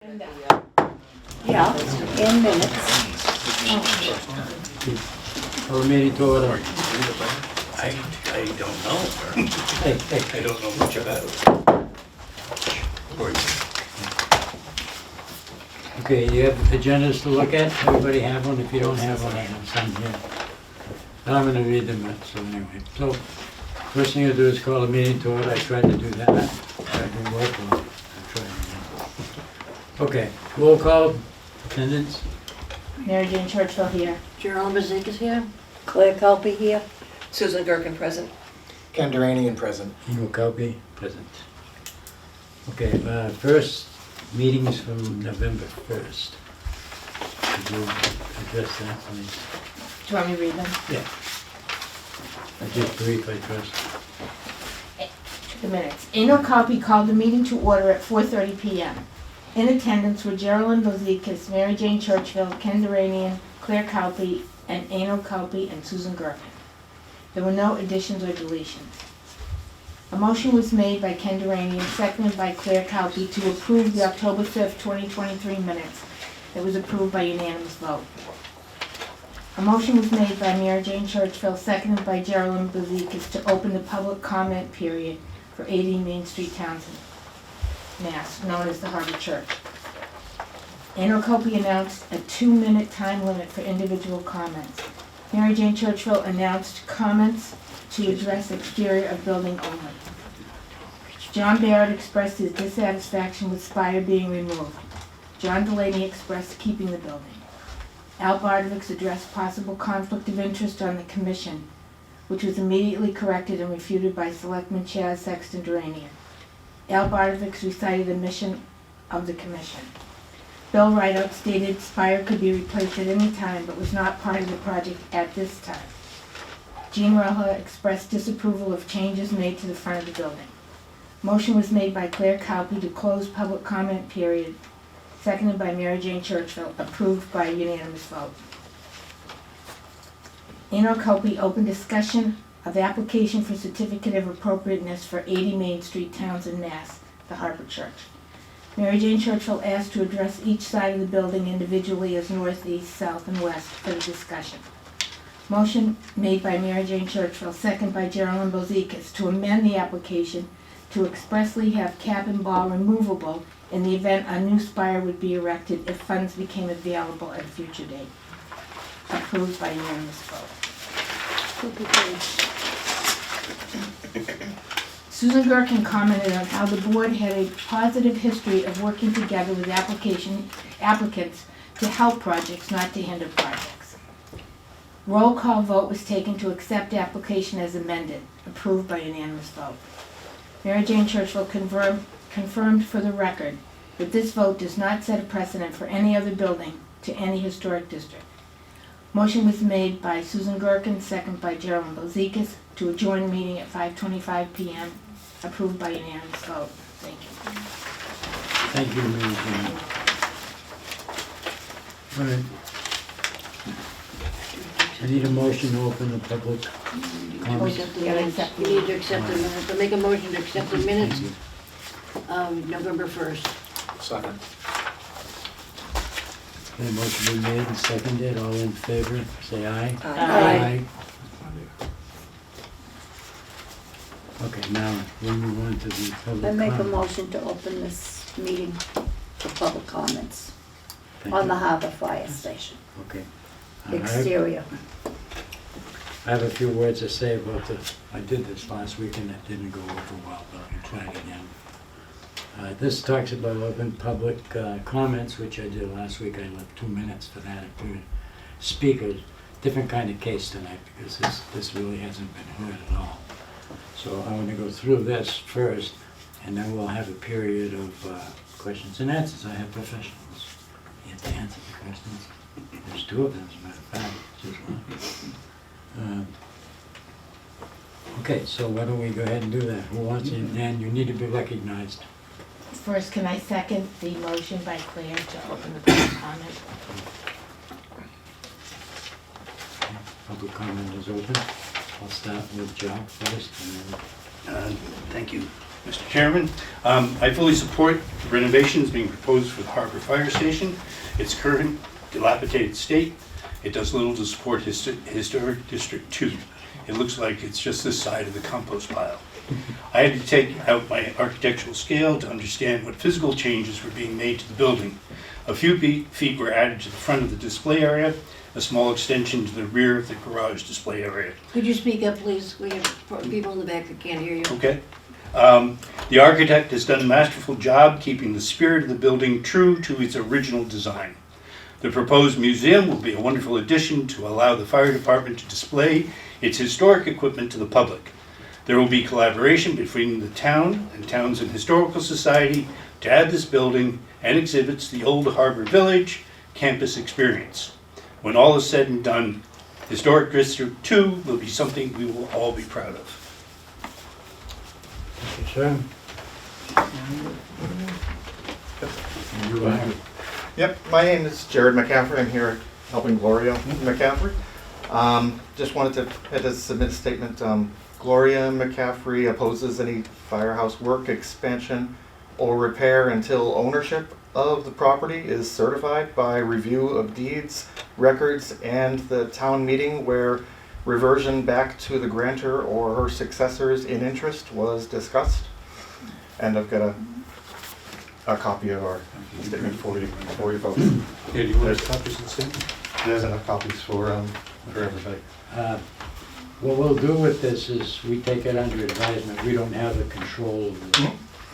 Yeah, in minutes. Call the meeting to order. I don't know. Hey, I don't know much about it. Okay, you have agendas to look at? Everybody have one? If you don't have one, I have some here. And I'm gonna read them, so anyway. So, first thing I do is call the meeting to order. I tried to do that. I didn't work well. I'll try it again. Okay, roll call, attendance. Mary Jane Churchville here. Gerald Mazik is here. Claire Culpy here. Susan Gerken present. Ken Duranian present. Ingo Kaupe, present. Okay, first meetings from November 1st. Could you address that, please? Do you want me to read them? Yeah. Just brief, I trust. The minutes. Anal Copy called the meeting to order at 4:30 p.m. In attendance were Geraldine Bozikas, Mary Jane Churchville, Ken Duranian, Claire Copy, and Anal Copy and Susan Gerken. There were no additions or deletions. A motion was made by Ken Duranian, seconded by Claire Copy to approve the October 5th, 2023 minutes. It was approved by unanimous vote. A motion was made by Mary Jane Churchville, seconded by Geraldine Bozikas to open the public comment period for 80 Main Street, Townsend, Mass., known as the Harbor Church. Anal Copy announced a 2-minute time limit for individual comments. Mary Jane Churchville announced comments to address exterior of building only. John Barrett expressed his dissatisfaction with Spire being removed. John Delaney expressed keeping the building. Al Bardovix addressed possible conflict of interest on the commission, which was immediately corrected and refuted by Selectman Chaz Sexton Duranian. Al Bardovix recited the mission of the commission. Bill Rideout stated Spire could be replaced at any time, but was not part of the project at this time. Jean Rella expressed disapproval of changes made to the front of the building. Motion was made by Claire Copy to close public comment period, seconded by Mary Jane Churchville, approved by unanimous vote. Anal Copy opened discussion of application for certificate of appropriateness for 80 Main Street, Townsend, Mass., the Harbor Church. Mary Jane Churchville asked to address each side of the building individually as north, east, south, and west for the discussion. Motion made by Mary Jane Churchville, second by Geraldine Bozikas, to amend the application to expressly have cap and ball removable in the event a new spire would be erected if funds became available at a future date. Approved by unanimous vote. Susan Gerken commented on how the board had a positive history of working together with applicants to help projects, not to hinder projects. Roll call vote was taken to accept application as amended, approved by unanimous vote. Mary Jane Churchville confirmed for the record that this vote does not set a precedent for any other building to any historic district. Motion was made by Susan Gerken, second by Geraldine Bozikas, to adjourn the meeting at 5:25 p.m., approved by unanimous vote. Thank you. Thank you, Mary Jane. All right. I need a motion to open the public comments. Accept the Yeah, minutes. accept the You need to accept the minutes. I'll make a motion to accept the minutes Thank you. of November 1st. Second. Okay, motion been made and seconded. All in favor, say aye. Aye. Okay, now we move on to the public I make a comment. motion to open this meeting for public comments Thank on you. the Harbor Fire Station, Okay. exterior. I have a few words to say about this. I did this last week and it didn't go over well, but I can try it again. This talks about open public comments, which I did last week. I left 2 minutes for that. If you speak a different kind of case tonight because this really hasn't been heard at all. So I want to go through this first, and then we'll have a period of questions and answers. I have professionals here to answer the questions. There's 2 of them, as a matter of fact. Just one. Okay, so why don't we go ahead and do that? Who wants it? Dan, you need to be recognized. First, can I second the motion by Claire to open the public comment? Public comment is open. I'll start with Joe first, and then Thank you. Mr. Chairman, I fully support the renovations being proposed for the Harbor Fire Station. Its current dilapidated state, it does little to support Historic District 2. It looks like it's just this side of the compost pile. I had to take out my architectural scale to understand what physical changes were being made to the building. A few feet were added to the front of the display area, a small extension to the rear of the garage display area. Could you speak up, please? We have people in the back that can't hear you. Okay. The architect has done a masterful job keeping the spirit of the building true to its original design. The proposed museum will be a wonderful addition to allow the fire department to display its historic equipment to the public. There will be collaboration between the town and Townsend Historical Society to add this building and exhibits the old Harbor Village campus experience. When all is said and done, Historic District 2 will be something we will all be proud of. Thank you, sir. You are. Yep, my name is Jared McCaffrey. I'm here helping Gloria McCaffrey. Just wanted to submit a statement. Gloria McCaffrey opposes any firehouse work, expansion, or repair until ownership of the property is certified by review of deeds, records, and the town meeting where reversion back to the grantor or her successors in interest was discussed. And I've got a copy of our statement for you folks. Here, do you want copies of the statement? There's enough copies for everybody. What we'll do with this is we take it under advisement. We don't have the control of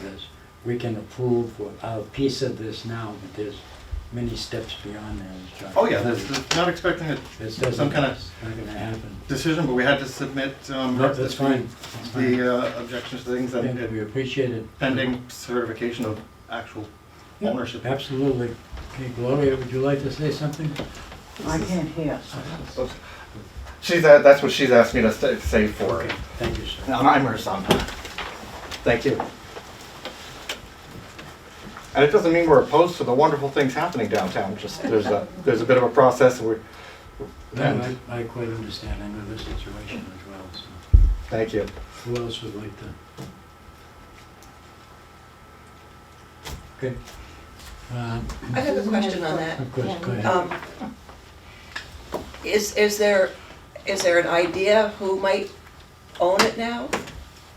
this. We can approve a piece of this now, but there's many steps beyond that. as John Oh yeah, said. there's not expecting it This doesn't- some kind of it's not gonna happen. decision, but we had to submit No, that's fine. That's fine. the objections to things Yeah, and we appreciate it. pending certification of actual Yeah, ownership. Absolutely. Okay, Gloria, would you like to say something? I can't hear. That's what she's asked me to say for her. Okay, thank you, sir. And I'm her son. Thank you. And it doesn't mean we're opposed to the wonderful things happening downtown. Just there's a bit of a process. No, And I quite understand. I know the situation as well, so. thank you. Who else would like to? Okay. I have a question on that. Of course, go ahead. Is there an idea who might own it now,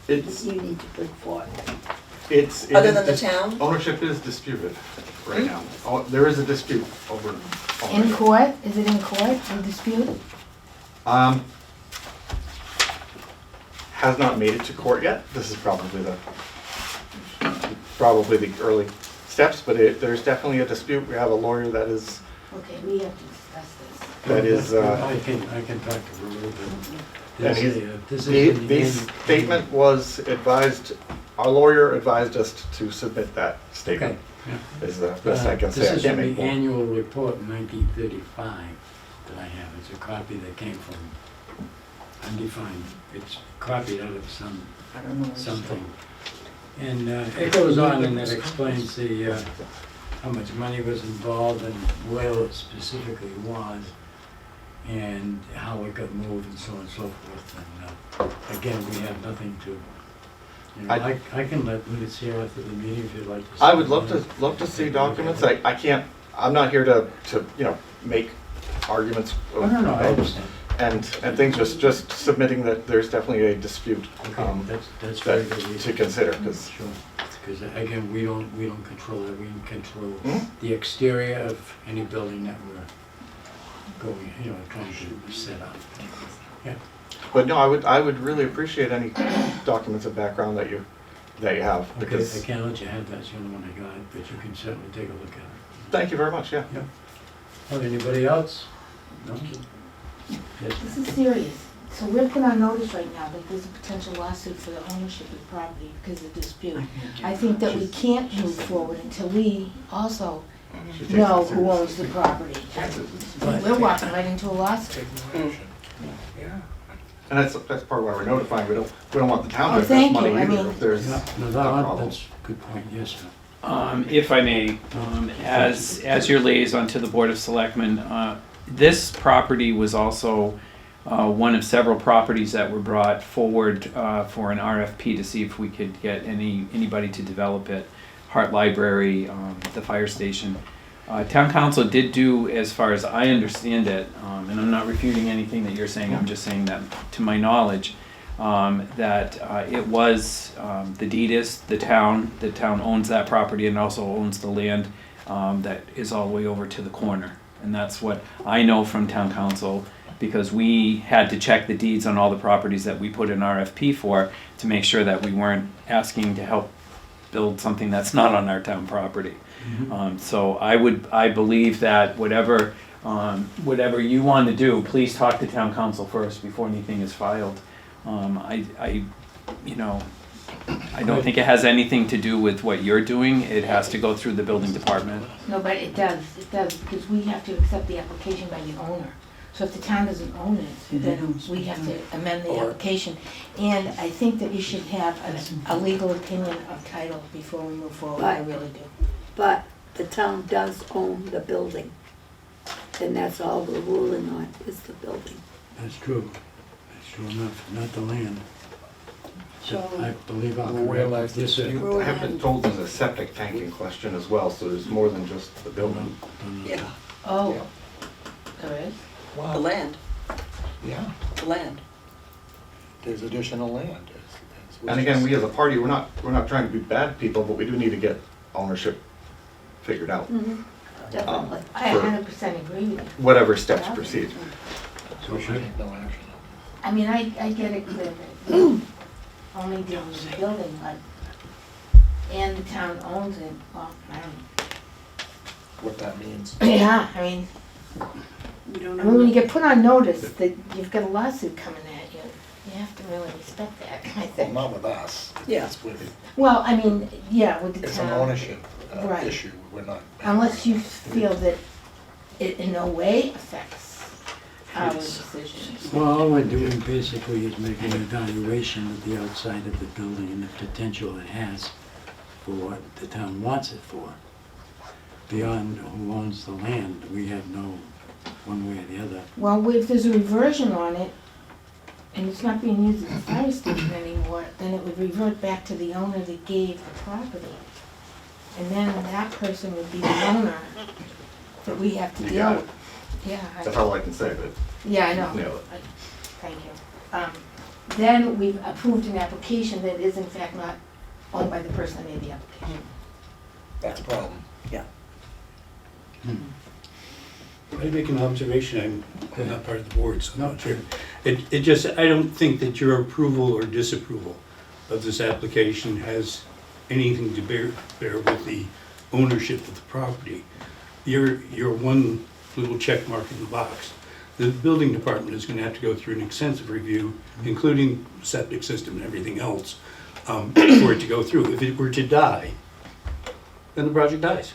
It's You need to bring forward. it other is than the town? ownership is disputed right now. Oh, there is a dispute over In ownership. court? Is it in court, the dispute? Has not made it to court yet. This is probably the early steps, but there's definitely a dispute. We have a lawyer that is Okay, we have to discuss this. I can talk to her a little bit. And This he's- is the in the end- statement was advised. Our lawyer advised us to submit that Okay. statement. yeah. Is the best I can say. I This is can't from make the more. annual report in 1935 that I have. It's a copy that came from undefined. It's copied out of I don't know. something. And it goes on and it explains how much money was involved and where it specifically was and how it got moved and so on and so forth. And again, we have nothing to, I can let Liz hear after the meeting if you'd like to. I would love to see documents. I can't. I'm not here to make arguments. Oh, no, I understand. And things just submitting that there's definitely a dispute Okay, that's very that good. to consider because Sure, because again, we don't control it, we control Hmm? the exterior of any building that we're going, trying to set up. Yeah, but no, I would really appreciate any documents of background that you have okay, I because can't let you have that, it's the only one I got, but you can certainly take a look at it. thank you very much. Yeah. Oh, anybody else? No? Yes, This is serious. So we're put on notice right now that there's a potential lawsuit for the ownership of the property because of dispute. I think that we can't move forward until we also She takes know it who owns the property. We're walking right into a lawsuit. And that's part of why we're notifying. We don't want the town Oh, to invest thank money you. I either mean- if there's yeah, no, a that, problem. that's a good point, yes, sir. If I may, as your liaison to the Board of Selectmen, this property was also one of several properties that were brought forward for an RFP to see if we could get anybody to develop it. Hart Library, the fire station. Town council did do, as far as I understand it, and I'm not refuting anything that you're saying, I'm just saying that to my knowledge, that it was, the deed is the town owns that property and also owns the land that is all the way over to the corner. And that's what I know from town council, because we had to check the deeds on all the properties that we put an RFP for to make sure that we weren't asking to help build something that's not on our town property. So I believe that whatever you want to do, please talk to town council first before anything is filed. I don't think it has anything to do with what you're doing. It has to go through the building department. No, but it does, because we have to accept the application by the owner. So if the town doesn't own it, then we have to amend the application. And I think that you should have a legal opinion of title before we move forward, I really do. But the town does own the building. And that's all we're ruling on, is the building. That's true. That's true enough, not the land. So So- I believe I'll Well, where correct lies the this. dispute? I have been told there's a septic tank in question as well, so there's more than just the building. Yeah, Oh, Yeah. there is? the Wow, land, yeah, the land. there's additional land. And again, we as a party, we're not trying to be bad people, but we do need to get ownership figured out, Definitely. I For- 100% agree with you. whatever steps proceed. So we should take no action. I mean, I get it clear that only dealing with the building, but, and the town owns it, well, I don't, What that means. yeah, I mean, We don't when you know. get put on notice that you've got a lawsuit coming at you, you have to really respect that, I Well, think. not with us. Yeah. It's with, Well, I mean, yeah, with the it's an town, ownership Right. issue. We're not. unless you feel that it in no way affects our decisions. Well, all we're doing basically is making an evaluation of the outside of the building and the potential it has for what the town wants it for. Beyond who owns the land, we have no one way or the other. Well, if there's a reversion on it, and it's not being used as a fire station anymore, then it would revert back to the owner that gave the property. And then that person would be the owner that we have to You deal got with. it. Yeah, That's all I can say, but yeah, I know. nail it. Thank you. Then we've approved an application that is in fact not owned by the person that made the application. That's a problem. Can I make an observation? I'm not part of the board, so I'm not sure. It just, I don't think that your approval or disapproval of this application has anything to bear with the ownership of the property. You're one little check mark in the box. The building department is gonna have to go through an extensive review, including septic system and everything else, for it to go through. If it were to die, then the project dies.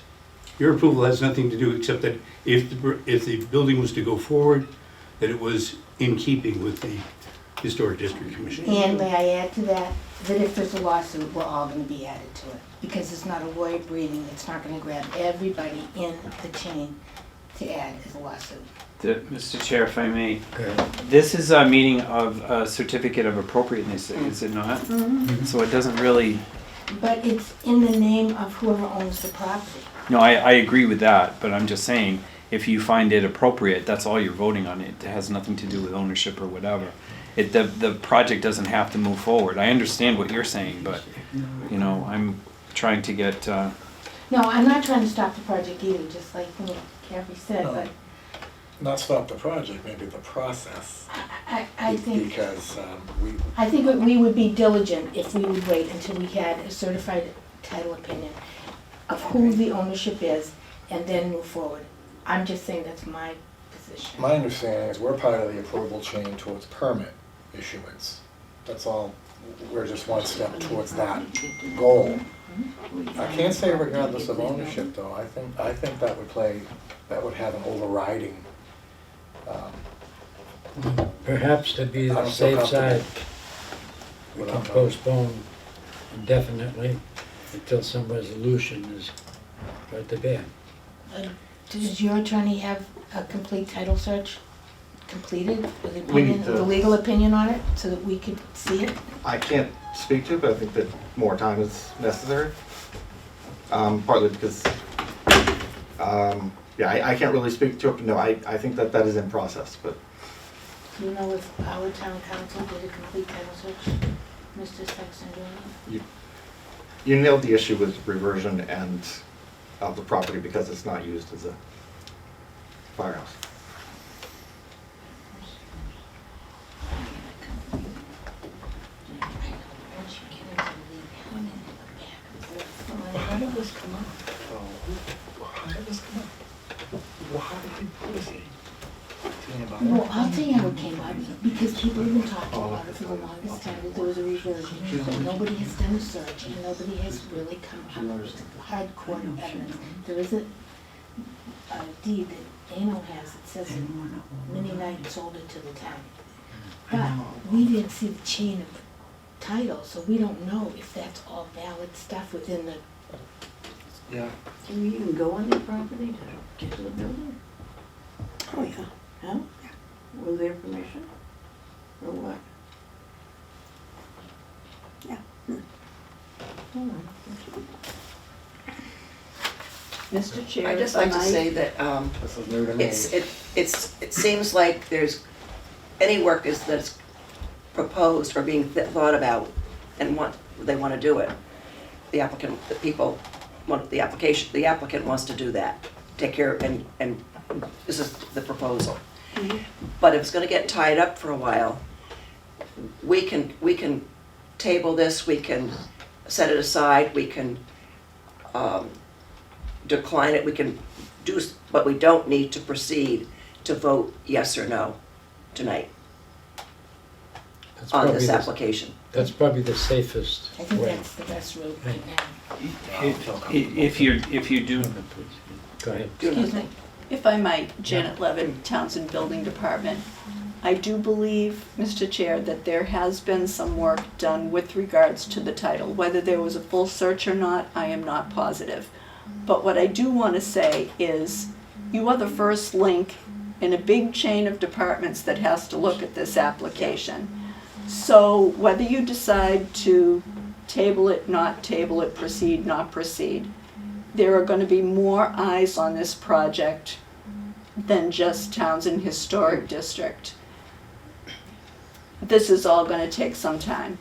Your approval has nothing to do except that if the building was to go forward, that it was in keeping with the Historic District Commission. And may I add to that, that if there's a lawsuit, we're all gonna be added to it. Because it's not a lawyer breathing, it's not gonna grab everybody in the chain to add as a lawsuit. Mr. Chair, if I may, Okay. this is a meeting of a certificate of appropriateness, is it not? So it doesn't really, But it's in the name of whoever owns the property. no, I agree with that, but I'm just saying, if you find it appropriate, that's all you're voting on. It has nothing to do with ownership or whatever. The project doesn't have to move forward. I understand what you're saying, but, you know, I'm trying to get, No, I'm not trying to stop the project either, just like Kathy said, No. but Not stop the project, maybe the process. I think, Because we, I think that we would be diligent if we would wait until we had a certified title opinion of who the ownership is and then move forward. I'm just saying that's my position. my understanding is we're part of the approval chain towards permit issuance. That's all, we're just one step towards that goal. I can't say regardless of ownership though, I think that would have an overriding, Perhaps to be I the don't feel safe side, comfortable we without can knowing. postpone indefinitely until some resolution is brought to bear. Does your attorney have a complete title search completed with We need opinion, to- the legal opinion on it, so that we could see it? I can't speak to it, but I think that more time is necessary. Partly because, yeah, I can't really speak to it, but no, I think that that is in process, but Do you know if our town council did a complete title search, Mr. Saxon? you nailed the issue with reversion and of the property because it's not used as a firehouse. Once you get into the one in the back of the, how did this come up? How did this come up? Well, how did he put it? Well, I'll tell you how it came up, because people have been talking about it for the longest time, that there was a reversion, but nobody has done a search, and nobody has really come up with hardcore evidence. There is a deed that ANO has that says that Minnie Knight sold it to the town. But we didn't see the chain of title, so we don't know if that's all valid stuff within the, Yeah. Can you even go on their property to get to the building? Oh, yeah. No? With their permission? Or what? Mr. Chair, I'd just if I like to might- say that, This is new to me. it seems like there's, any work that's proposed or being thought about and they want to do it. The applicant, the applicant wants to do that, take care, and this is the proposal. But if it's gonna get tied up for a while, we can table this, we can set it aside, we can decline it, we can do, but we don't need to proceed to vote yes or no tonight That's on probably this the- application. That's probably the safest I think way. that's the best route right now. If you do, Go ahead. Excuse me. If I might, Janet Levitt, Townsend Building Department. I do believe, Mr. Chair, that there has been some work done with regards to the title. Whether there was a full search or not, I am not positive. But what I do want to say is, you are the first link in a big chain of departments that has to look at this application. So whether you decide to table it, not table it, proceed, not proceed, there are going to be more eyes on this project than just Townsend Historic District. This is all going to take some time.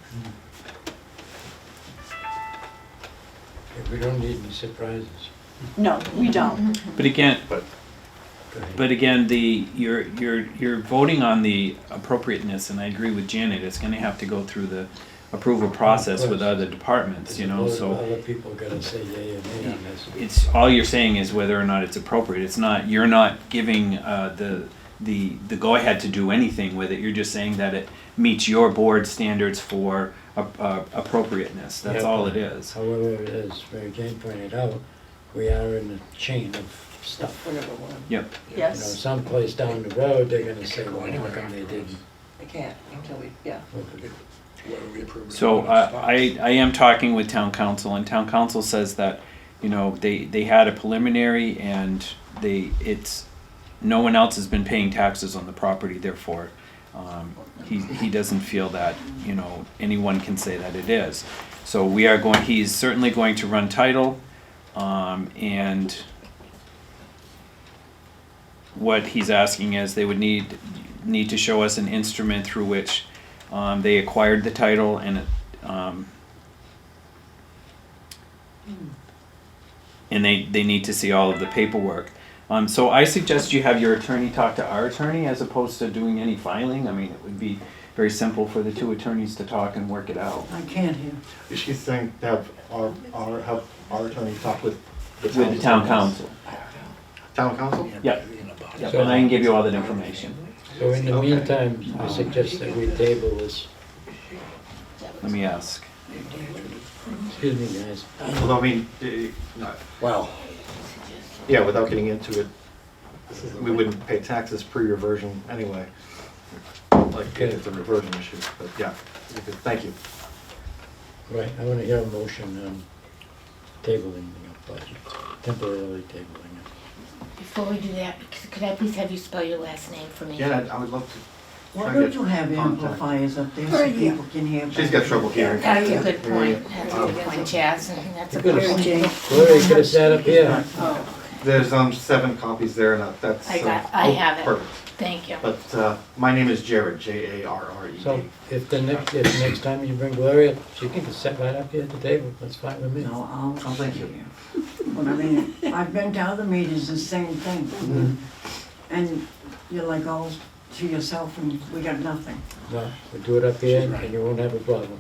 Okay, we don't need any surprises. No, we don't. but again, Go ahead. but again, you're voting on the appropriateness, and I agree with Janet, it's gonna have to go through the approval process with other departments, you know, so. Other people gotta say yay or nay on this. It's, all you're saying is whether or not it's appropriate, it's not, you're not giving the go-ahead to do anything with it, you're just saying that it meets your board standards for appropriateness, that's Yeah, all but it is. However, as Mary Jane pointed out, we are in a chain of stuff. We're number one. Yep. You know, Yes. someplace down the road, they're gonna say, well, how come they didn't? I can't until we, yeah. So I am talking with town council, and town council says that, you know, they had a preliminary and no one else has been paying taxes on the property, therefore, he doesn't feel that, you know, anyone can say that it is. So he's certainly going to run title, and what he's asking is they would need to show us an instrument through which they acquired the title, and they need to see all of the paperwork. So I suggest you have your attorney talk to our attorney as opposed to doing any filing. I mean, it would be very simple for the two attorneys to talk and work it out. I can't hear. She's saying to have our attorney talk with the With the town council. Town council? Yep, and I can give you all that information. So in the Okay. meantime, I suggest that we table this. Let me ask. Excuse me, guys. Although, I mean, Well, yeah, without getting into it, we wouldn't pay taxes pre-reversion anyway. Like, it's a reversion issue, but yeah, thank you. Right, I want to hear a motion on tabling the budget, temporarily tabling it. before we do that, could I please have you spell your last name for me? Yeah, I would love to. Why try don't and you get have contact. amplifiers up there Oh, so yeah. people can hear? She's got trouble hearing. That's a good point, that's a good point, Chaz, and that's a Good. good point. Gloria, you could have sat up here. Oh, There's 7 copies there, and that's. I have it. Perfect. thank you. But my name is Jared, Jarre. So if next time you bring Gloria, she can just sit right up here at the table, that's fine with me. No, I'll. Oh, thank you. But I mean, I've been to other meetings, the same thing. Mhm. And you're like all to yourself and we got nothing. No, we do it up here and you won't have a problem.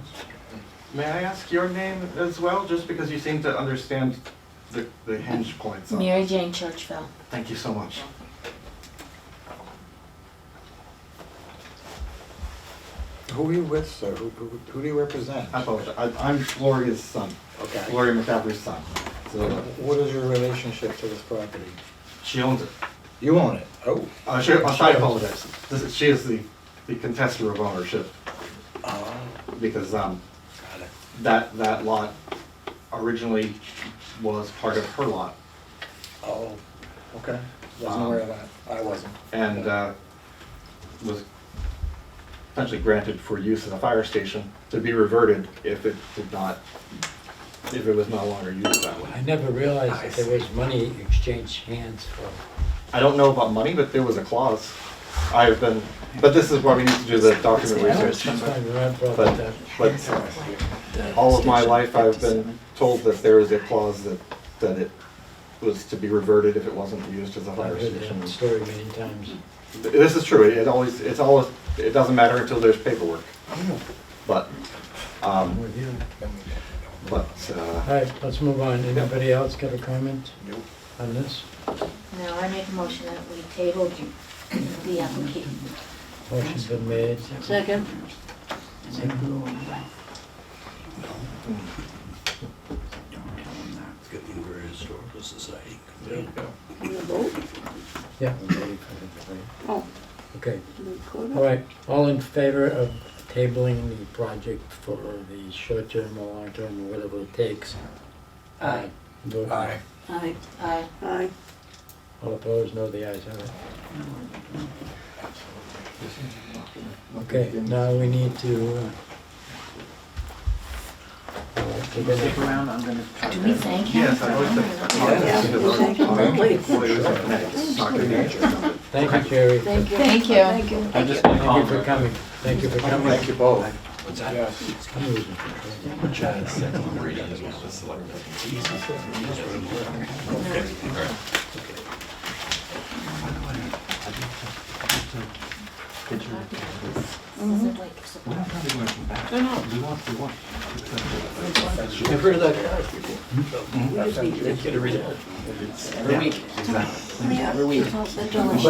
May I ask your name as well, just because you seem to understand the hinge points? Mary Jane Churchville. Thank you so much. Who are you with, sir? Who do you represent? I apologize. I'm Gloria's son, Okay. Gloria McCaffrey's son. So What is your relationship to this property? she owns it. You own it? Oh. I apologize. She is the contester of ownership Oh, because got it. that lot originally was part of her lot Oh, okay. Wasn't aware of that. I wasn't. and was essentially granted for use as a fire station to be reverted if it was no longer used that way. I never realized that there was money exchanged hands for. I don't know about money, but there was a clause. But this is why we need to do the document research. That's fine, we're not problem with that. But all of my life, I've been told that there is a clause that it was to be reverted if it wasn't used as a fire I've heard station. that story many times. This is true. It doesn't matter until there's paperwork. But, I'm with you. but, All right, let's move on. Anybody else got a comment Nope. on this? Now, I make a motion that we table the application. Motion's been made. Second? We vote? Yeah. Oh, Okay, we could. all right. All in favor of tabling the project for the short-term or long-term, or whatever it takes? Aye. Vote Aye. Aye. Aye. Aye. All opposed? No, the ayes have it. Okay, now we need to, we're gonna, around, I'm gonna try Do we thank him? yes, I always Yeah, we thank you complete. thank you, Jerry. Thank you. Thank you. Thank you. I'm just Thank you for coming. Thank you for coming. Thank you both. Yes. I'm losing control. Is it like support? By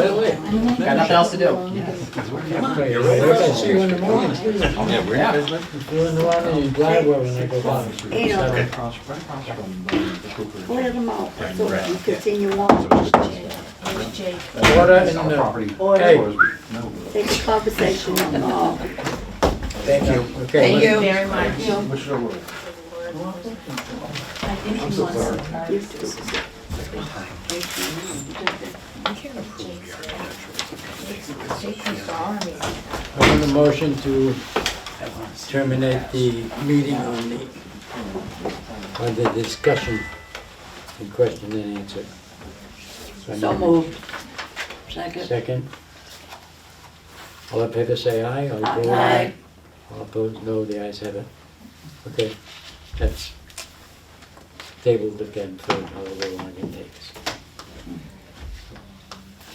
the way, Got nothing else to do. okay, I see you in the morning. Yeah, we're not. If you're in the morning, you drive well when I go by. You know, clear them out, so we continue on. Jake. Order in the, hey, Take a conversation in the hall. thank you. Okay, Thank you let's- very much. I think he wants you to. Jake was sorry. I want a motion to terminate the meeting on the discussion and question and answer. So moved. Second. Second. All in favor say aye. All opposed? Aye. All opposed, no, the ayes have it. Okay, that's tabled again for however long it takes.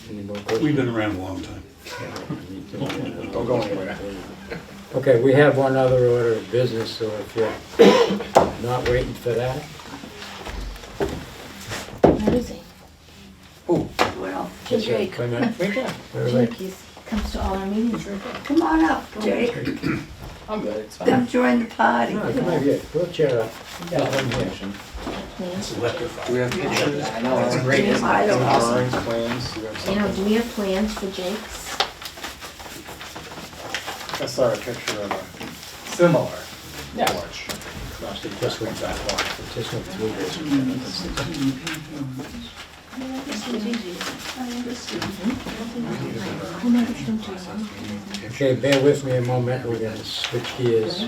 Any more questions? We've been around a long time. Don't go anywhere. Okay, we have one other order of business, so if you're not waiting for that, Where is he? Well, Jake, wait a minute. Wait, wait. Jake, he comes to all our meetings. come on up, Jake. I'm good, it's Come join the party. No, come over here, go chair up. Nothing here. Plans. Do we have pictures? I know, it's great, isn't it? I don't know. Drawings, plans? Do we have You know, do something? we have plans for Jake's? I saw a picture of a similar Yeah. porch. Not the This one. exact one. Just went through this. Okay, bear with me a moment, we're gonna switch gears.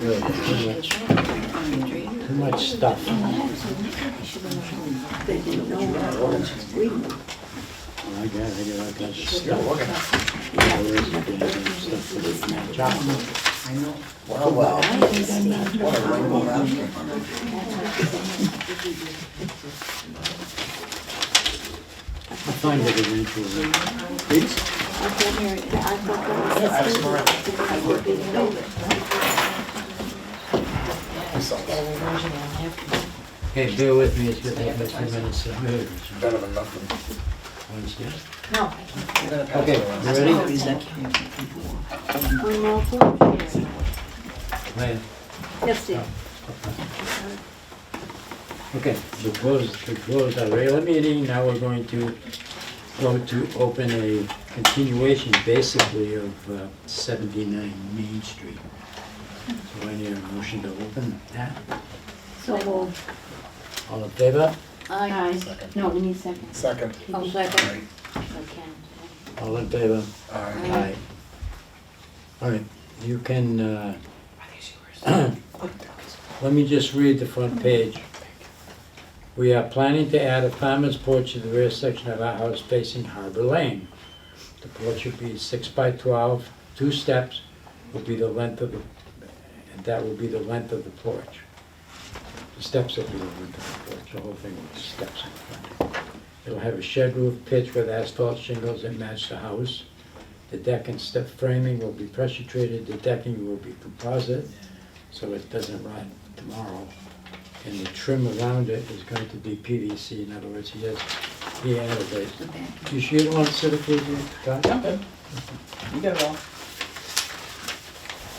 Really, too much stuff. They didn't know what I was reading. I got all kinds of stuff. Where is it? Stuff. Well, well, what a rainbow rafter. I find it eventually. I thought that was the building. Okay, bear with me, it's gonna take me a few minutes to move. Better than nothing. Wednesday. You're gonna pass Okay, it around. you ready? One more for- Plan. Yes, dear. Okay, to close our regular meeting, now we're going to go to open a continuation basically of 79 Main Street. So I need a motion to open that. So moved. All in favor? Aye. No, we need second. Second. I'll second. Okay. All in favor? Aye. Aye. All right, you can, let me just read the front page. We are planning to add a farmer's porch to the rear section of our house facing Harbor Lane. The porch should be 6 by 12, 2 steps will be the length of the, and that will be the length of the porch. The steps will be the length of the porch, the whole thing with steps in front. It'll have a shed roof pitched with asphalt shingles that match the house. The deck and step framing will be pressure treated, the decking will be composite, so it doesn't rot tomorrow. And the trim around it is going to be PVC, in other words, he added it. You sure you want to sit up with you, Todd? I'm good. You got it all.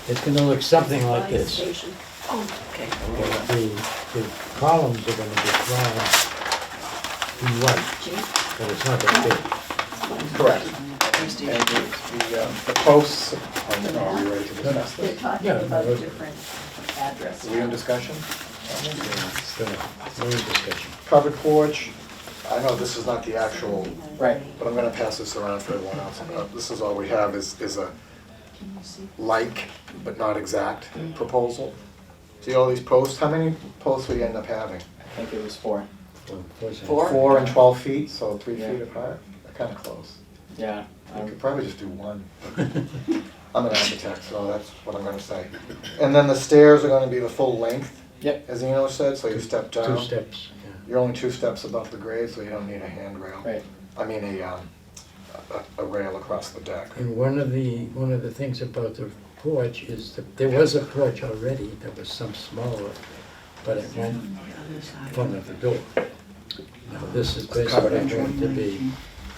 It's gonna look something like this. Station. Okay. The columns are gonna be drawn in white, but it's not that big. Correct. And the posts, are we ready to discuss They're this? talking Yeah, about no, a different address. Are we in discussion? So, no discussion. Covered porch, I know this is not the actual, Right. but I'm gonna pass this around for everyone else. This is all we have is a like, but not exact proposal. See all these posts, how many posts we end up having? I think it was 4. Four? 4 and 12 feet, so 3 Yeah. feet apart, they're kinda close. Yeah. We could probably just do one. I'm an architect, so that's what I'm gonna say. And then the stairs are gonna be the full length, Yep. as Eno said, so you step down. 2 steps, yeah. You're only 2 steps above the grade, so you don't need a handrail. Right. I mean, a rail across the deck. And one of the things about the porch is that there was a porch already, there was some smaller, but it went in front of the door. Now, this is Covered basically entry. going to be,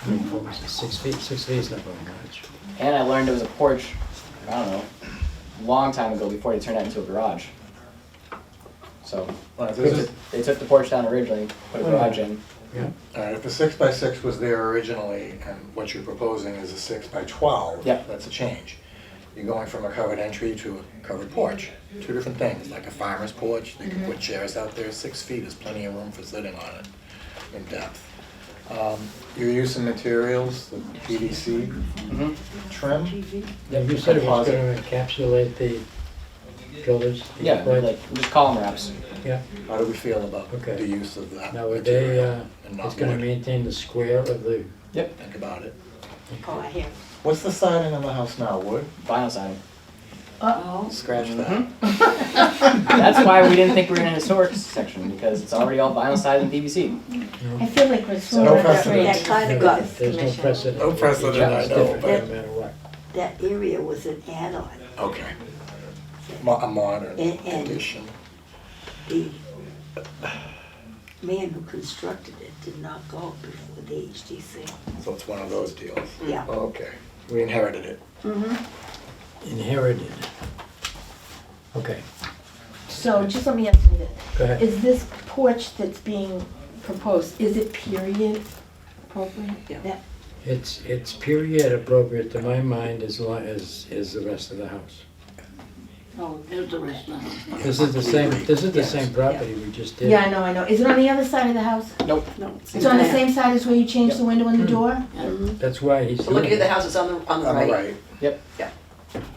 I mean, what was it, 6 feet? 6 feet is not very much. And I learned it was a porch, I don't know, a long time ago before they turned that into a garage. So, they took the porch down originally, put a garage in. Yeah, Alright, if the 6x6 was there originally, and what you're proposing is a 6x12, Yep. that's a change. You're going from a covered entry to a covered porch. 2 different things, like a farmer's porch, they can put chairs out there, 6 feet is plenty of room for sitting on it in depth. Your use of materials, the PVC trim, yeah, you said it was gonna encapsulate the pillars? the Yeah, upright- like just column wraps. Yeah, how do we feel about Okay. the use of that now, would material and it's not gonna wood? maintain the square of the, Think about it. Oh, I hear. What's the siding on the house now, wood? Vinyl siding. Uh-oh. Scratch that. That's why we didn't think we were in a historic section, because it's already all vinyl sided and PVC. I feel like we're No swimming precedent. That kind of got, there's no precedent. No precedent, I It's know, different but- No matter what. that area was an add-on. Okay. A modern And- addition. The man who constructed it did not go before the HDC. So it's one of those deals. Yeah. Okay. We inherited it. Inherited. Okay, So just let me ask you this. go ahead. Is this porch that's being proposed, is it period appropriate? Yeah. That- It's period appropriate to my mind as long as is the rest of the house. Oh, there's the rest of the house. This is the same property we just did. Yeah, I know. Is it on the other side of the house? No. It's on the same side as where you changed the window and the door? That's why he's So looking at doing the it. houses on the On the right. right. Yep. Yeah.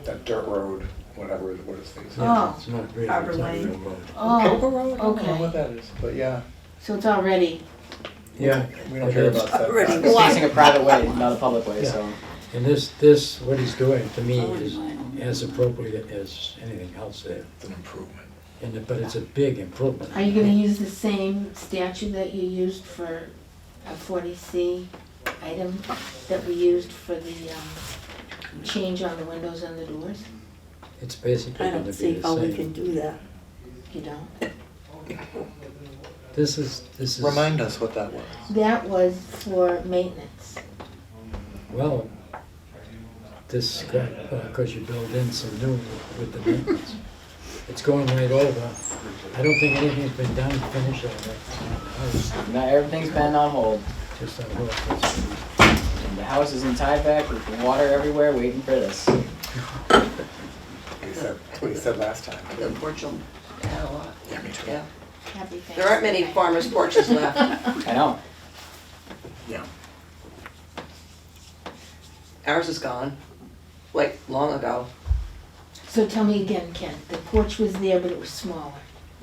That dirt road, whatever, what is these? Oh. It's not really, Harbor it's not Lane. real road. Paper Oh, road? I don't know okay. what that is, but yeah. So it's already, Yeah, We don't care about that. Already It's facing a private way, not a public way, Yeah. so. and this, what he's doing to me is as appropriate as anything else there. It's an improvement. But it's a big improvement. are you gonna use the same statute that you used for a 40C item that we used for the change on the windows and the doors? It's basically I gonna don't be see the how we can same. do that. You don't? This is, Remind us what that was. That was for maintenance. well, this, because you build in some new with the maintenance. It's going right over. I don't think anything's been done to finish on that house, Not everything's been on hold. just on hold. And the house is in Tyvek with water everywhere waiting for this. That's what he said last time. The porch will add a lot. Yeah, me too. Yeah. Happy There aren't many Thanksgiving. farmers' porches left. I know. Yeah. Ours is gone, like, long ago. So tell me again, Ken, the porch was there, but it was smaller.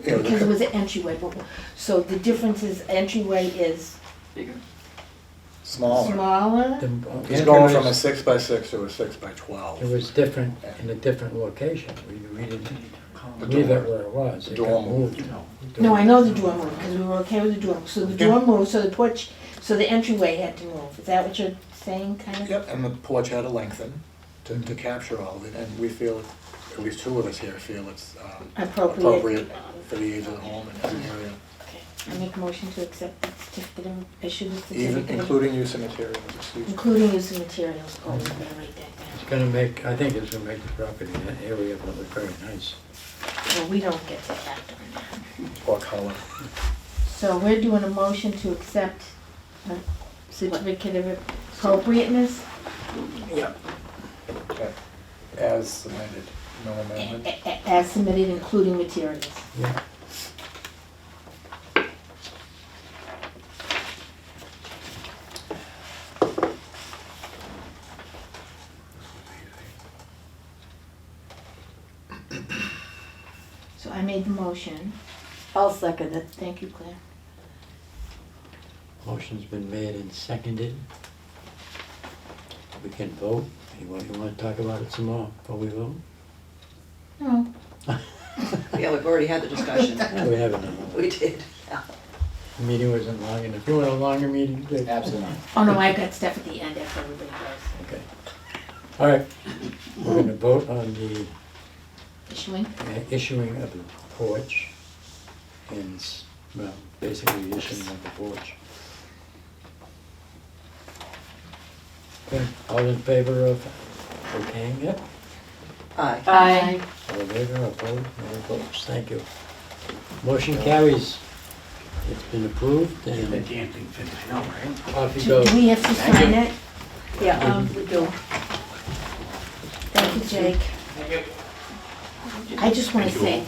Yeah, Because it was an entryway, but, so the difference is entryway is Smaller. smaller? He's going from a 6x6 to a 6x12. It was different in a different location. We didn't The leave it door. where it was. The It door got moved. moved. No, I know the door moved, because we were okay with the door. So the door moved, so the porch, so the entryway had to move. Is that what you're saying, kind of? Yep, and the porch had to lengthen to capture all of it, and we feel, at least two of us here feel it's appropriate for the age of the home and the area. Okay. I make a motion to accept the certificate of, issue the Even certificate of, including use of materials, excuse me. including use of materials. Oh, we better write that It's gonna make, I think it's gonna make the property, that area look very nice. down. Well, we don't get to act on that. Or color. So we're doing a motion to accept a certificate of appropriateness Okay. As submitted, no amendment. as submitted, including materials. Yeah. So I made the motion. I'll second it. Thank you, Claire. Motion's been made and seconded. We can vote. You want to talk about it some more before we vote? No. Yeah, we've already had the discussion. We haven't done it. We did, yeah. The meeting wasn't long enough. You want a longer meeting? Good. Absolutely not. Oh, no, I've got stuff at the end after everybody goes. Okay. All right. We're going to vote on the Issuing? issuing of the porch and, well, basically the issuing of the porch. Okay, all in favor of okaying it? Aye. Aye. All in favor, opposed, no opposed, thank you. Motion carries. It's been approved The and damn thing finished. off you Do go. we have to sign it? Yeah, we do. Thank you, Jake. I just want to say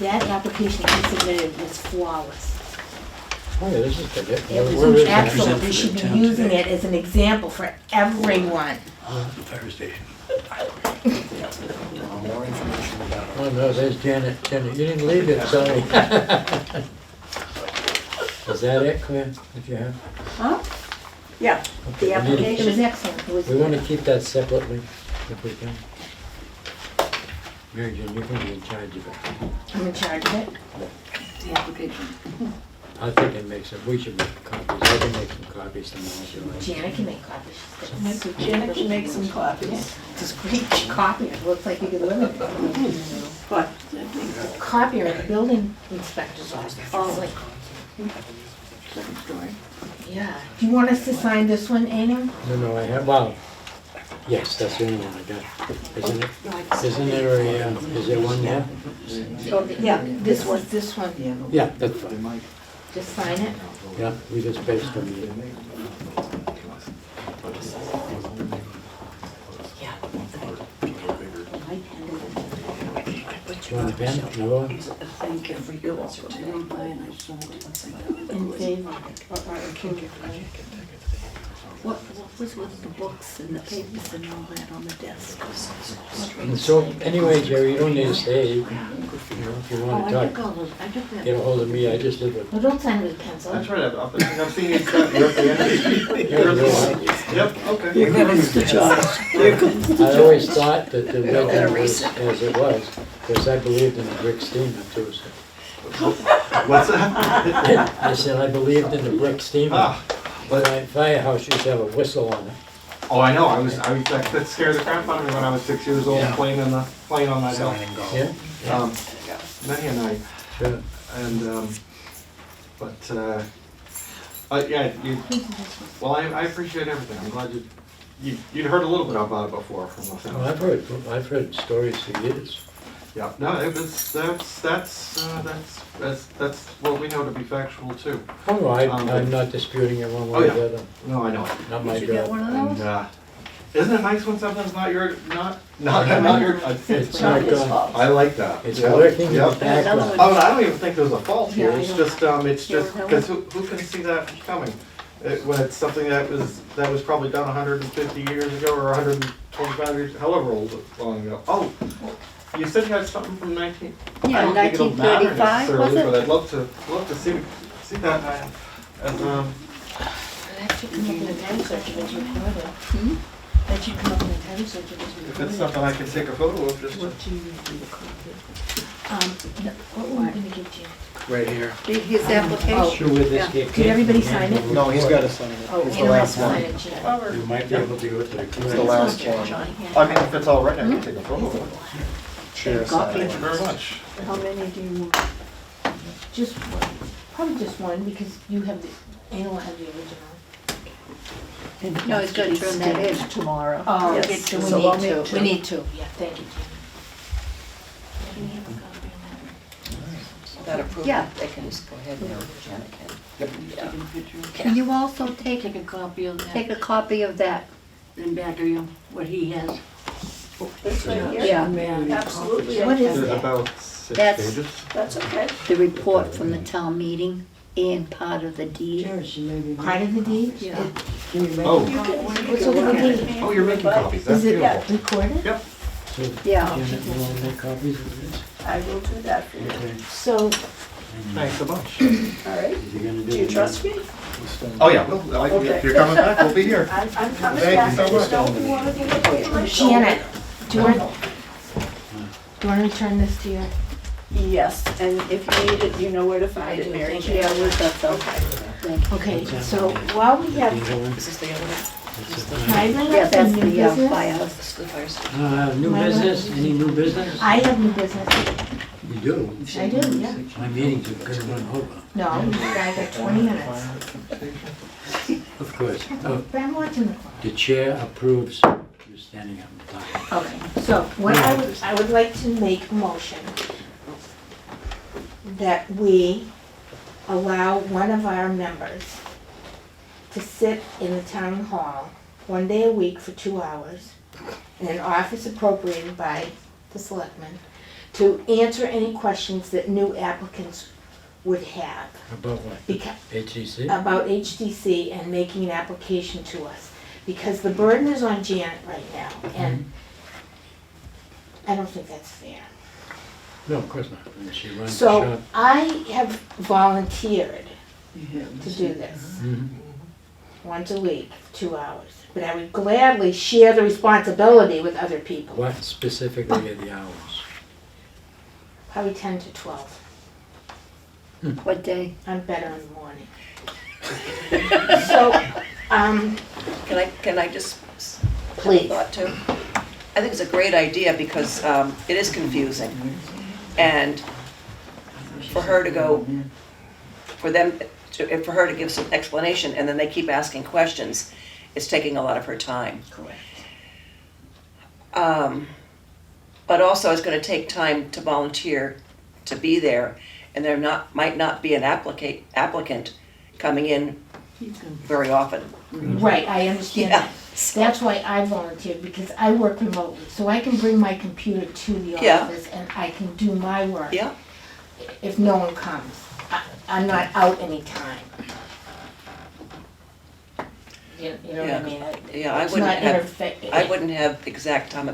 that application he submitted was flawless. Oh, yeah, this is good. It Where is was that? excellent. We should be using it as an example for everyone. The fire station. More information about it. Oh, no, there's Janet. Janet, you didn't leave it, sorry. Is that it, Claire, if you have? Huh? Yeah, Okay, the we need to- It was excellent. It was. We want to keep that separately, if we can. Mary Jane, you can be in charge of it. I'm in charge of it. the application. I think it makes it, we should make copies. I can make some copies tomorrow if you like. Janet can make copies. So Janet can make some copies. It's great copy. It looks like you could live in it. But, Copier at the building inspector's office. It's like, second story. yeah. Do you want us to sign this one, Anna? No, I have, well, yes, that's the only one I got. Isn't there a, is there one there? Oh, Yeah, This was this one. Yeah, that's fine. Just sign it. Yeah, we just based on the, You want a pen? No? Thank you for yours. In favor. What was with the books and the papers and all that on the desk? And so, anyway, Jerry, you don't need to stay. You can, you know, if you Oh, want I to took talk, all those, I took that. get a hold of me. I just live with. Well, don't sign with a pencil. That's right, I've seen you, you're at the end. Here you go. Yep, okay. Here comes Mr. Josh. Here comes the I always thought that the Better legend was reset. as it was, because I believed in the brick steamer too. So. What's that? I said I believed in the brick steamer. Ah, but, Firehouse used to have a whistle on it. oh, I know, that scared the crap out of me when I was 6 years old, Yeah. playing on that hill. Yeah, Many a night, sure. and, yeah, well, I appreciate everything, I'm glad you'd heard a little bit about it before from the Well, I've heard stories for years. Yeah, no, that's what we know to be factual too. Oh, no, I'm not disputing it one way Oh, or yeah. the other. No, I know. Not my Did you get job. one of And, those? isn't it nice when something's not your, not Yeah. your, It's Not like, his fault. I like that. it's Yeah. lurking in Yeah. the background. Oh, and I don't even think there's a fault here, Yeah, I it's don't- just, because who can see that coming? When it's something that was probably done 150 years ago, or 125 years, however long ago. Oh, you said you had something from 19? Yeah, I don't think it'll matter 1935, was necessarily, it? but I'd love to see that, as, That should come up in the title search if it's recorded. Hmm? That should come up in the title search if it's if recorded. it's something I can take a photo of, just. What do you do the copy? What were we gonna give to you? Right here. His application? Sure with this Yeah. get Did everybody sign it? No, he's gotta sign it. Oh, It's you the don't have last to sign one. it yet. You might be able to go to the It's the clerk. last one. I mean, if it's all right, I can take a photo of it. Chair Copy. Thank you very much. How many do you want? Just one, probably just one, because you have the, Anna will have the original. No, he's gonna turn that in tomorrow. Oh, Yes, so so we I'll need make to, we need to, yeah, thank you, Jen. Can we have a copy of That approval, Yeah. they can just go ahead now, Janet can. Can you also take Take a copy of take that a copy of that? and back of you, what he has. This right here? Yeah. Absolutely. that? What is There's that? about 6 That's- pages. That's okay. The report from the town meeting and part of the deed. Cheers, maybe. Part of the deed? Yeah. Can you make Oh. You can, What's over the deed? Oh, you're making copies, that's Is it- yeah. beautiful. Recorded? Yep. So, Yeah. Janet, you want to make copies of this? I will do that for you. Okay. So, Thanks a bunch. All right. Is he gonna do Do you it? trust me? Oh, yeah, Okay. if you're coming back, we'll be here. I'm coming Thank back. you so I just much. don't want to get away from my shoulder. Janet, do you want to return this to you? Yes, and if you need it, you know where to find it, Mary Thank you. Jo. Yeah, with that, okay. Okay, so while we have The other one? Is this the other one? Can I bring Yeah, up that's some new the business? firehouse. This is the fire station. New business, any new business? I have new business. You do? I do, yeah. My meetings are gonna run over. No, I got 20 minutes. Of course. Oh, But I'm watching the clock. the chair approves, you're standing up and talking. Okay, so what I would like to make a motion that we allow one of our members to sit in the town hall 1 day a week for 2 hours in an office appropriated by the selectmen to answer any questions that new applicants would have About what? because, HEC? about HDC and making an application to us. Because the burden is on Janet right now, and I don't think that's fair. No, of course not. And she runs the So shop. I have volunteered to do this Mhm. once a week, 2 hours. But I would gladly share the responsibility with other people, What specifically are the hours? probably 10 to 12. What day? I'm better in the morning. So, Can I just have a please. thought too? I think it's a great idea because it is confusing. And for her to go, for her to give some explanation and then they keep asking questions, it's taking a lot of her time. Correct. But also it's gonna take time to volunteer to be there, and there might not be an applicant coming in very often. Right, I understand Yeah. that. That's why I volunteered, because I work remotely, so I can bring my computer to the Yeah. office and I can do my work. Yeah, If no one comes. I'm not out anytime. You know what I Yeah. mean? Yeah, I It's wouldn't not have- interfe- I wouldn't have exact time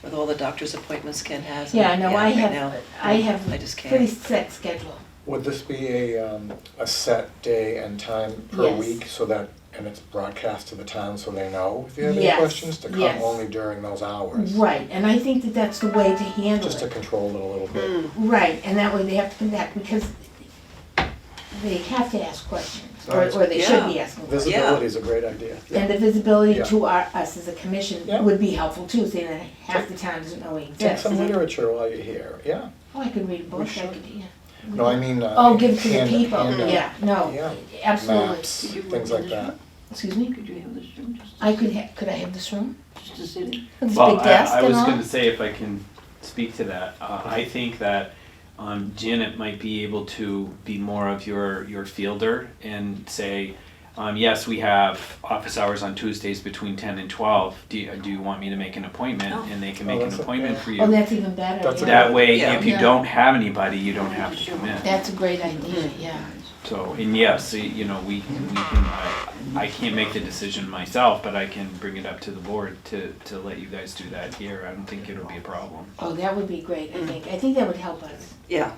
with all the doctor's appointments Ken has. Yeah, no, I right have, now. I have I just pretty can't. set schedule. Would this be a set day and time per Yes. week so that, and it's broadcast to the town so they know if you have any Yes, questions to come yes. only during those hours? Right, and I think that that's the way to handle Just to it. control it a little bit. Mm, Right, and that way they have to come back, because they have to ask questions, or they should be asking questions. Visibility is a great idea. And the visibility Yeah. to us as a commission Yeah. would be helpful too, seeing that half the town doesn't know we Take exist. some literature while you're here, yeah. Oh, I could read a book, I should. could, yeah. No, I mean. Oh, give it to the hand- people, hand out yeah, no, Yeah. absolutely. Maps, things like that. Excuse me? Could you have this room just, I could I have this room? just to sit in? With this Well, big desk I and was all? gonna say, if I can speak to that, I think that Janet might be able to be more of your fielder and say, yes, we have office hours on Tuesdays between 10 and 12. Do you want me to make an appointment? Oh. And they can Oh, make an that's a- appointment yeah. for Oh, you. that's even better, That's a yeah. That way, Yeah. if you Yeah. don't have anybody, you don't have to come in. That's a great idea, yeah. So, and yes, you know, we can, I can't make the decision myself, but I can bring it up to the board to let you guys do that here. I don't think it'll be a problem. Oh, that would be great, I think. I think that would help us. Yeah,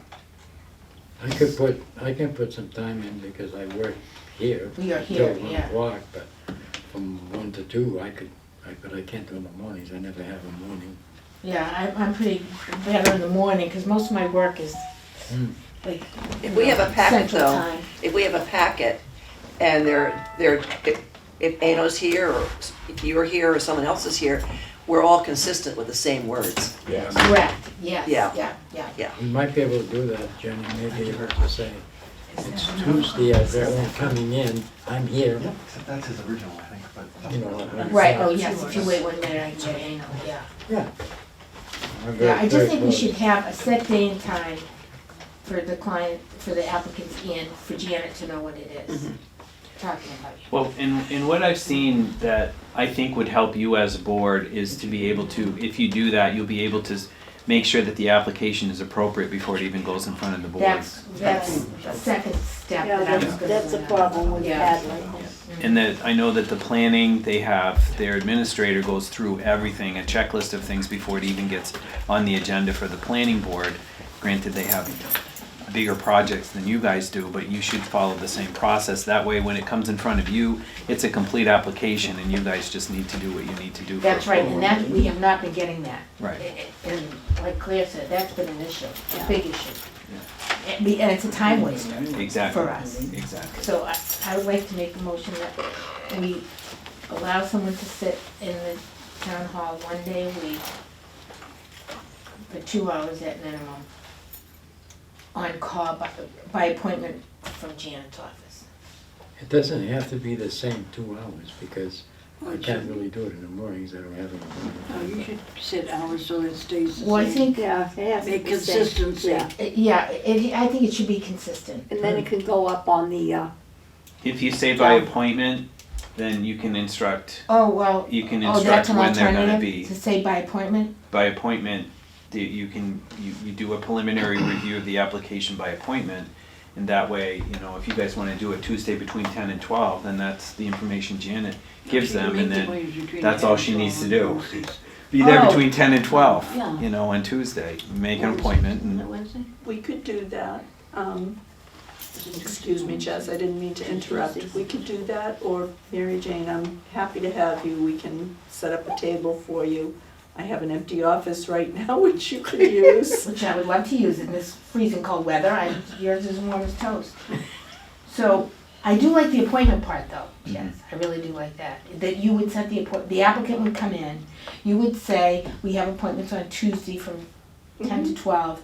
I can put some time in because I work here. We are here, Till 1 yeah. o'clock, but from 1 to 2, but I can't do in the mornings, I never have a morning. Yeah, I'm pretty better in the morning, because most of my work is Hmm. like. if we have a packet Central though, time. if we have a packet and if Ano's here or if you're here or someone else is here, we're all consistent with the same words. Yes. Correct, yes, Yeah. yeah. We might be able to do that, Jenny, maybe able to say, it's Tuesday, they're only coming in, I'm here, Except that's his original, I think, but. you know. Right, oh, yes, if you wait 1 minute, I can get Ano, yeah. Yeah. I'm very- Yeah, I just very think we close. should have a set day and time for the client, for the applicants and for Janet to know what it is. Talking about you. Well, and what I've seen that I think would help you as a board is to be able to, if you do that, you'll be able to make sure that the application is appropriate before it even goes in front of the board. That's the second step Yeah, that I was gonna that's a bring up. problem we've Yeah. had lately. And that, I know that the planning, they have, their administrator goes through everything, a checklist of things before it even gets on the agenda for the planning board. Granted, they have bigger projects than you guys do, but you should follow the same process. That way, when it comes in front of you, it's a complete application and you guys just need to do what you need to do. for That's right, and approval. that, we have not been getting that. Right. And like Claire said, that's been an issue, a big issue. And it's a time waster Exactly. for us. Exactly. So I would like to make a motion that we allow someone to sit in the town hall 1 day a week for 2 hours at minimum, on call by appointment from Janet's office. It doesn't have to be the same 2 hours, because I can't really do it in the mornings, I don't have any morning. No, you should set hours so it stays the Well, I same. think, Yeah, it has to Make be same. consistency. Yeah. I think it should be consistent. And then it can go up on the, If you say by Yeah. appointment, then you can instruct, Oh, well, you can oh, that's instruct an when they're gonna alternative, be. to say by appointment? By appointment, you do a preliminary review of the application by appointment. And that way, you know, if you guys wanna do it Tuesday between 10 and 12, then that's the information Janet gives them, and then that's all she needs to do. Be there Oh. between 10 and 12, Yeah. you know, on Tuesday, make an appointment and. Wednesday? We could do that. Excuse me, Jess, I didn't mean to interrupt. We could do that, or Mary Jane, I'm happy to have you. We can set up a table for you. I have an empty office right now, which you could use. Which I would love to use in this freezing cold weather, yours is warm as toast. So, I do like the appointment part though, yes, I really do like that. That you would set the applicant would come in, you would say, we have appointments on Tuesday from 10 to 12.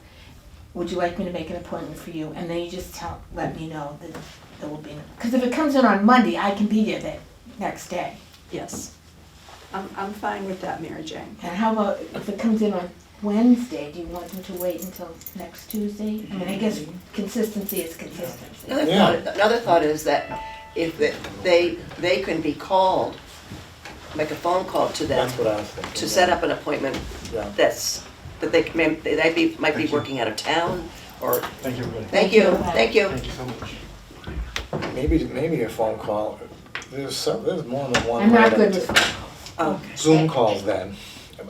Would you like me to make an appointment for you? And then you just let me know that there will be, because if it comes in on Monday, I can be there that next day. Yes. I'm fine with that, Mary Jane. And how about if it comes in on Wednesday, do you want them to wait until next Tuesday? I mean, I guess consistency is consistency. Another thought is that if they can be called make a phone call to them That's what I was thinking. to set up an appointment Yeah. that they might be working out of town, or, Thank you, everybody. thank you, thank you. Thank you so much. Maybe a phone call. There's more than one. I'm way not to- good with phone calls. Okay. Zoom calls then.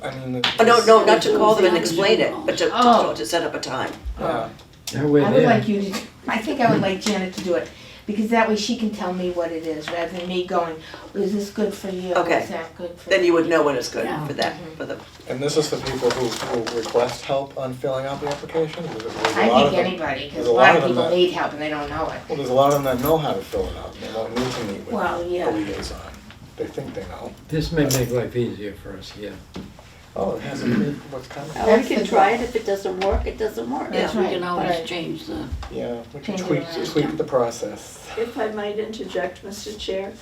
I mean. Oh, no, not to call them and explain it, but to set up a time. Yeah. Now we're I would there. like you to, I think I would like Janet to do it, because that way she can tell me what it is, rather than me going, is this good for you? Okay. Is that good for Then you? you would know when it's good Yeah. for that, for the, And this is for people who request help on filling out the application? There's a lot I of think them- anybody, because there's a lot of them people that- need help and they don't know it. Well, there's a lot of them that know how to fill it out, and they don't need to meet with Well, yeah. a liaison. They think they know. This may make life easier for us here. Oh, it hasn't been what's coming. We That's can the try goal. it, if it doesn't work, it doesn't work. That's We right, can always right. change the. Yeah, we can Change it tweak around. the process. If I might interject, Mr. Chair,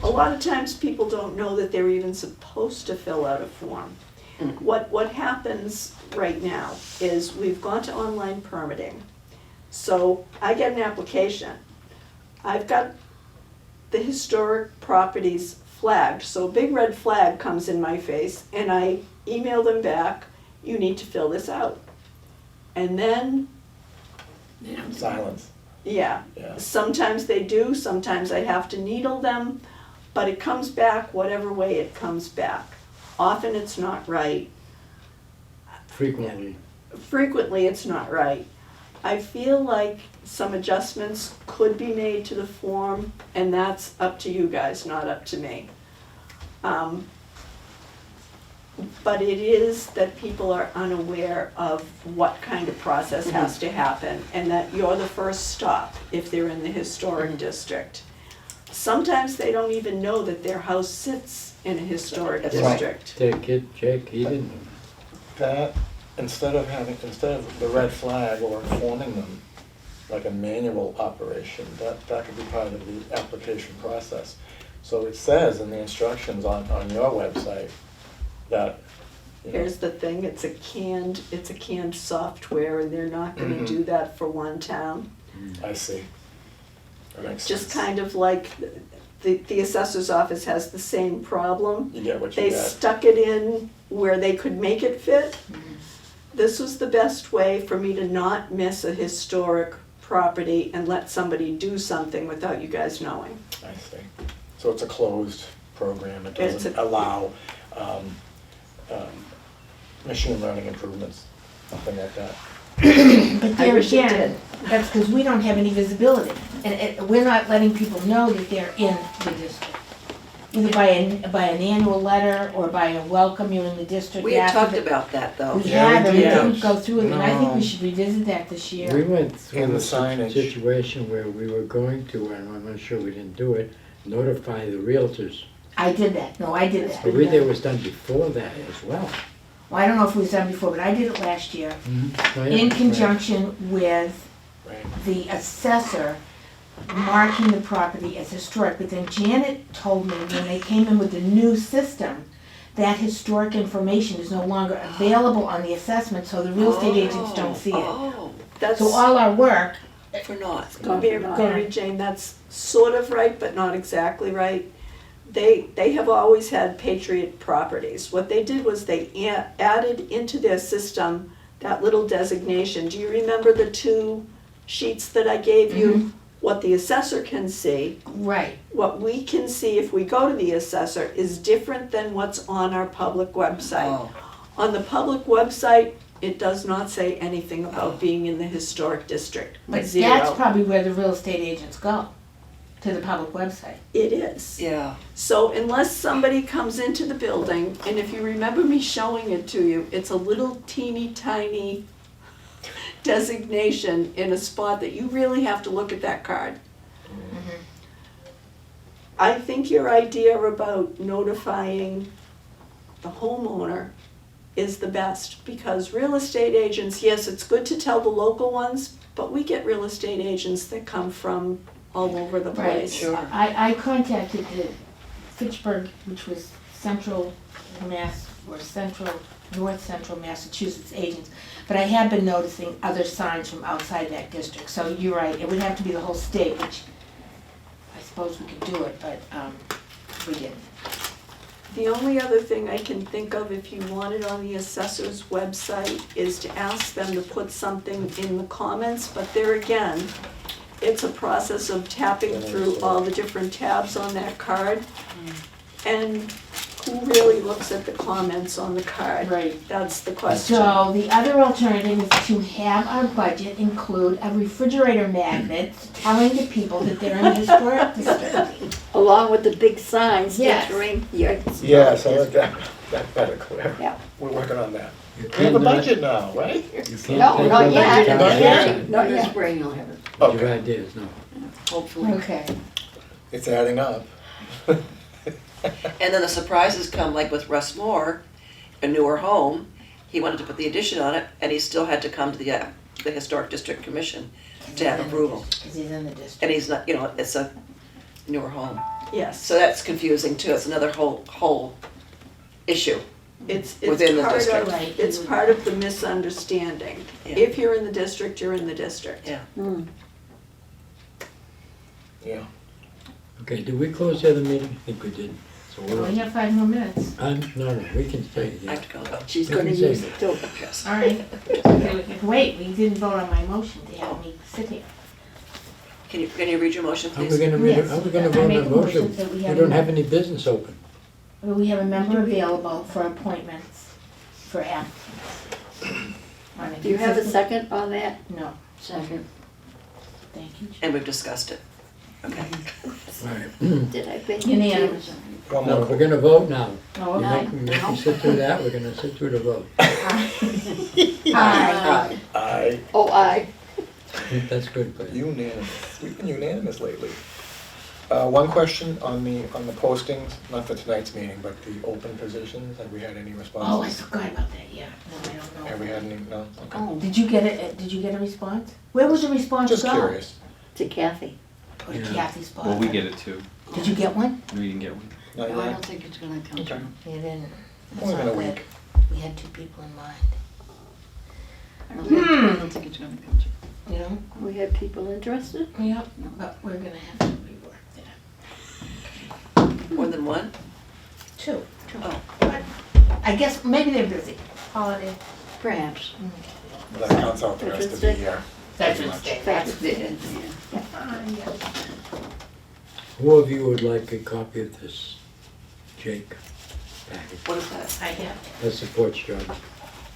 a lot of times people don't know that they're even supposed to fill out a form. Mm. What happens right now is we've gone to online permitting. So I get an application. I've got the historic properties flagged, so a big red flag comes in my face, and I email them back, you need to fill this out. And then, Silence, yeah, yeah. sometimes they do, sometimes I have to needle them, but it comes back whatever way it comes back. Often it's not right, Frequently. frequently it's not right. I feel like some adjustments could be made to the form, and that's up to you guys, not up to me. But it is that people are unaware of what kind of process has to happen, and that you're the first stop if they're in the historic district. Sometimes they don't even know that their house sits in a historic That's right. district. Take it, Jake, he didn't. That, instead of the red flag or informing them, like a manual operation, that could be part of the application process. So it says in the instructions on your website that, you know, Here's the thing, it's a canned software, and they're not gonna do that for one town. I see. That makes Just sense. kind of like, the assessor's office has the same problem. You get what you They get. stuck it in where they could make it fit. This was the best way for me to not miss a historic property and let somebody do something without you guys knowing. I see. So it's a closed program, it It's doesn't a- allow machine learning improvements, nothing like that. But I there wish it again, did. that's because we don't have any visibility, and we're not letting people know that they're in the district. Either by an annual letter or by a welcome, you're in the district. We had after talked the- about that, though. We Yeah, we have, and we did. didn't go through it, and I think we No. should revisit that this We year. went through And the a signage. situation where we were going to, and I'm not sure we didn't do it, notify the realtors. I did that, no, I did I that. believe it was done before that as well. Well, I don't know if it was done before, but I did it last year, Oh, yeah, in right. conjunction with Right. the assessor marking the property as historic, but then Janet told me when they came in with the new system, that historic information is no longer available on the assessment, so the real estate agents don't see it. Oh, That's, So all our work, for naught. Mary Jane, that's sort of right, but not exactly right. They have always had Patriot properties. What they did was they added into their system that little designation. Do you remember the two sheets that I gave you? What the assessor can see, right, what we can see if we go to the assessor is different than what's on our public website. Oh, On the public website, it does not say anything about being in the historic district. but Zero. that's probably where the real estate agents go, to the public website. It is. yeah. So unless somebody comes into the building, and if you remember me showing it to you, it's a little teeny tiny designation in a spot that you really have to look at that card. I think your idea about notifying the homeowner is the best, because real estate agents, yes, it's good to tell the local ones, but we get real estate agents that come from all over the Right. place. Sure. I contacted the Fitchburg, which was central Mass, or north central Massachusetts agents, but I have been noticing other signs from outside that district, so you're right, it would have to be the whole state, which I suppose we could do it, but we didn't. The only other thing I can think of, if you want it on the assessor's website, is to ask them to put something in the comments, but there again, it's a process of tapping through all the different tabs on that card. And who really looks at the comments on the card? Right. That's the question. So the other alternative is to have our budget include a refrigerator magnet telling the people that they're in the historic district. Along with the big signs Yes. entering your. Yeah, so that better clear. Yeah. We're working on that. You We have a cannot- budget now, right? You can't No, take not over yet. the Not town yet. outside. Not In the yet. spring you'll have it, Your Okay, ideas, no. hopefully. Okay. it's adding up. And then the surprises come, like with Russ Moore, a newer home, he wanted to put the addition on it, and he still had to come to the Historic District Commission to have approval. Because he's in the district. And he's not, it's a newer home. Yes, So that's confusing too, it's another whole issue. it's Within the part district. of, Right. it's part of the misunderstanding. Yeah. If you're in the district, you're in the district. Yeah. Hmm. Yeah. Okay, did we close the other meeting? I think we did. So We we're, have 5 more minutes. no, we can stay I here. have to go. She's You gonna can say use that. it too. Yes. All right. Wait, we didn't vote on my motion to have me sit here. Can you read your motion, How are we please? gonna read it? Yes. How are we gonna I vote make on a the motion? motion that we We have don't a- have any business open. We have a member available for appointments for applicants. On Do you have a consistent- second on that? No, Second. thank you. And we've discussed it. Okay. All right. Did I make? Unanimous. One No, more. we're gonna vote now. Oh, You okay. make me sit through that, we're gonna sit through the vote. Aye. Aye. Oh, aye. That's good, but Unanimous. We've been unanimous lately. One question on the postings, not for tonight's meeting, but the open positions. Have we had any Oh, I responses? forgot about that, yeah. No, I don't know. Have we had any? No? Okay. Oh, Did you get it, did you get a response? Where was the response Just go? curious. To Kathy. Go to Yeah. Kathy's spot. Well, we get it too. Did you get one? We didn't get one. Not no, I yet? don't think it's gonna come Okay. through. You didn't. That's Only been not a good. week. We had 2 people in mind, I don't think it's gonna come through. you know? We had people interested? Yep, but we're gonna have to rework that. More than one? 2. Oh. But I guess maybe they're busy. Holiday. Perhaps. That counts out the rest of the year. Veterans Day. That's it, yeah. who of you would like a copy of this, Jake, package? What is that? I have. That's the porch job.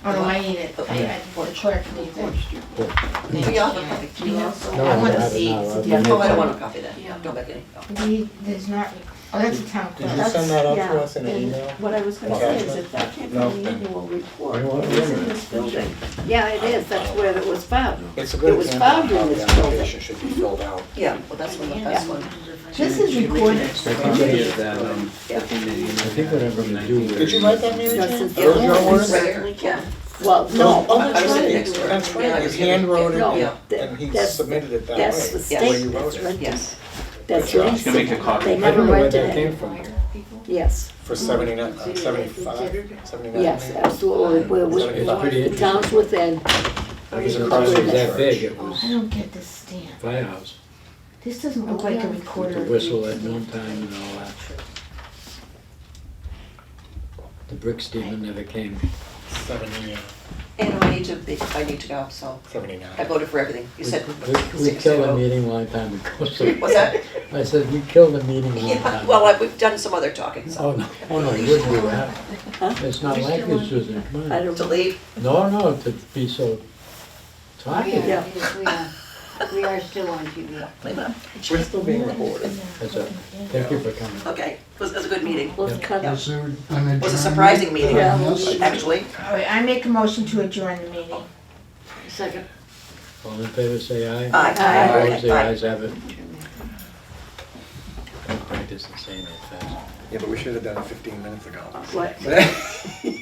Oh, no, I need it. The clerk needs it. We all have a copy. We also, No, I want I to have it see. now. I've Yeah. been- Oh, I don't want a copy then. Yeah. Don't make any. There's not, oh, that's a town Did you clerk. send that out Yeah, to us in an and email? What I was gonna say is Attachment? if that came No. from the annual report, You know what? it's in this building. Yeah, it is, that's where it was found. It's a It good was example found of in how the this building. application should be filled out. Yeah, well, that's one of the best one. This is recorded. I think he has that, the thing that you. I think what I'm gonna do. Did you write that, Mary No, Jane? since- Those your Yeah. words? Right, yeah. Well, no. Oh, I that's was sitting right. next to her. That's Yeah, I right. was He hand wrote No, it, Yeah. and he that's- submitted it that way. That's the the way state, you wrote that's it. rented. Yes. That's Good job. Just gonna make a leased. copy. They I never don't know where rented that came it. from. Yes, For 79, 75, 79? yes, absolutely. Where we, Pretty the towns within, He's It across was from the that big, church. it Oh, was I don't get this stamp. firehouse, This doesn't look like a with recorder. the whistle at noontime and all that. The brick steamer never came. 70, And I need to go, so 79. I voted for everything. You said We killed a meeting a long time ago, so. What's that? I said, we killed a meeting a long Yeah, time. well, ago. we've done some other talking, so. Oh, no, you wouldn't do that. Huh? It's not like you, Susan, come I on. don't To know. leave? No, to be so talkative. Yeah. Yes, we are. We are still on TV. We're still being recorded. That's it. Thank you for coming. Okay, it was a good meeting. Let's cut Yeah. it. It was a surprising meeting, Yeah. actually. All right, I make a motion to adjourn the meeting. Second. All in favor, say aye. Aye. Opposed, the Aye. ayes have it. Don't practice and saying it fast. Yeah, but we should have done it 15 minutes ago. What?